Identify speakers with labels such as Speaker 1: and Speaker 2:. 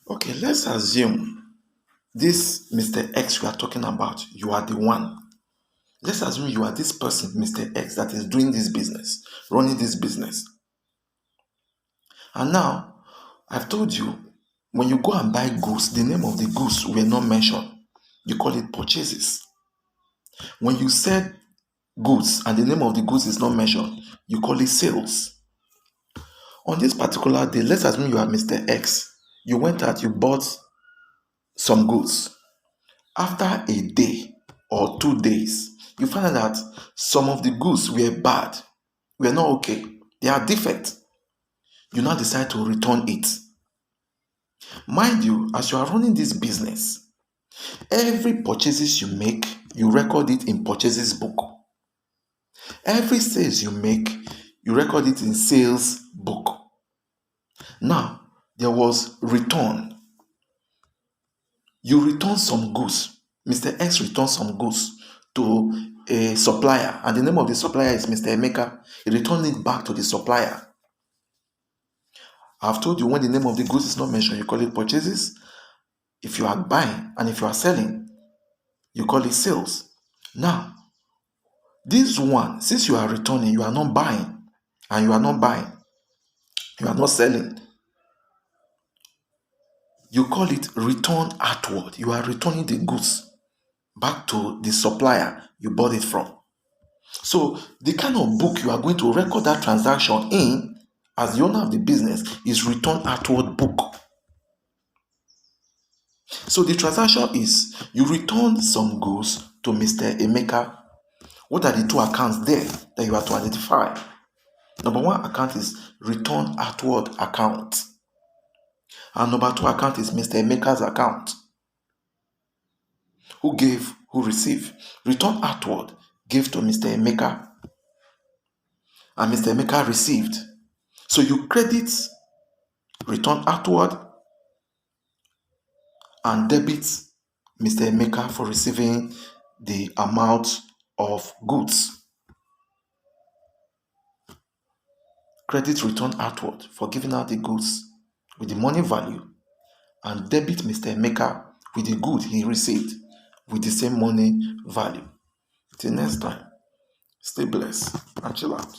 Speaker 1: Okay, let's assume this Mr. X we are talking about, you are the one. Let's assume you are this person, Mr. X, that is doing this business, running this business. And now, I've told you, when you go and buy goods, the name of the goods were not mentioned. You call it purchases. When you sell goods and the name of the goods is not mentioned, you call it sales. On this particular day, let's assume you are Mr. X. You went out, you bought some goods. After a day or 2 days, you find out that some of the goods were bad, were not okay, they are defect. You now decide to return it. Mind you, as you are running this business, every purchases you make, you record it in purchases book. Every sales you make, you record it in sales book. Now, there was return. You return some goods. Mr. X returned some goods to a supplier, and the name of the supplier is Mr. Emeka. He returned it back to the supplier. I've told you when the name of the goods is not mentioned, you call it purchases. If you are buying and if you are selling, you call it sales. Now, this one, since you are returning, you are not buying, and you are not buying, you are not selling. You call it return outward. You are returning the goods back to the supplier you bought it from. So the kind of book you are going to record that transaction in as the owner of the business is return outward book. So the transaction is you return some goods to Mr. Emeka. What are the two accounts there that you have to identify? Number one account is return outward account. And number two account is Mr. Emeka's account. Who gave, who received. Return outward gave to Mr. Emeka. And Mr. Emeka received. So you credit return outward and debit Mr. Emeka for receiving the amount of goods. Credit return outward for giving out the goods with the money value, and debit Mr. Emeka with the good he received with the same money value. Till next time, stay blessed and chill out.